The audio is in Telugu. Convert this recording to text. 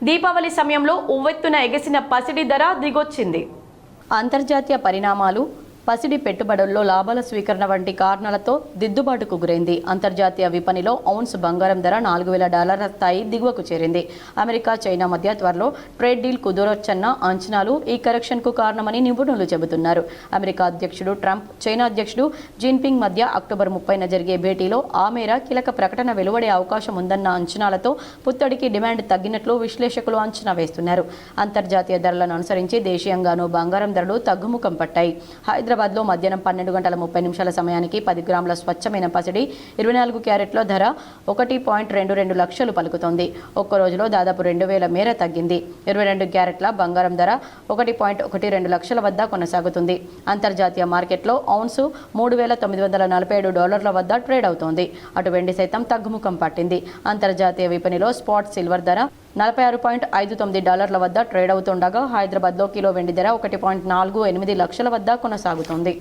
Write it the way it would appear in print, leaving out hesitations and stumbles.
దీపావళి సమయంలో ఉవ్వెత్తున ఎగసిన పసిడి ధర దిగొచ్చింది. అంతర్జాతీయ పరిణామాలు, పసిడి పెట్టుబడుల్లో లాభాల స్వీకరణ వంటి కారణాలతో దిద్దుబాటుకు గురైంది. అంతర్జాతీయ విపణిలో ఔన్స్ బంగారం ధర $4,000 స్థాయి దిగువకు చేరింది. అమెరికా, చైనా మధ్య త్వరలో ట్రేడ్ డీల్ కుదరొచ్చన్న అంచనాలు ఈ కరెక్షన్కు కారణమని నిపుణులు చెబుతున్నారు. అమెరికా అధ్యక్షుడు ట్రంప్, చైనా అధ్యక్షుడు జిన్పింగ్ మధ్య అక్టోబర్ 30న జరిగే భేటీలో ఆ మేర కీలక ప్రకటన వెలువడే అవకాశం ఉందన్న అంచనాలతో పుత్తడికి డిమాండ్ తగ్గినట్లు విశ్లేషకులు అంచనా వేస్తున్నారు. అంతర్జాతీయ ధరలను అనుసరించి దేశీయంగానూ బంగారం ధరలు తగ్గుముఖం పట్టాయి. హైదరాబాద్లో మధ్యాహ్నం 12:30 సమయానికి 10 గ్రాముల స్వచ్ఛమైన పసిడి 24 క్యారెట్ల ధర 1.22 లక్షలు పలుకుతోంది. ఒక్క రోజులో దాదాపు 2,000 మేర తగ్గింది. 22 క్యారెట్ల బంగారం ధర 1.12 లక్షల వద్ద కొనసాగుతుంది. అంతర్జాతీయ మార్కెట్లో ఔన్సు $3,947 వద్ద ట్రేడ్ అవుతోంది. అటు వెండి సైతం తగ్గుముఖం పట్టింది. అంతర్జాతీయ విపణిలో స్పాట్ సిల్వర్ ధర $46.59 వద్ద ట్రేడ్ అవుతుండగా హైదరాబాద్లో కిలో వెండి ధర 1.48 లక్షల వద్ద కొనసాగుతోంది.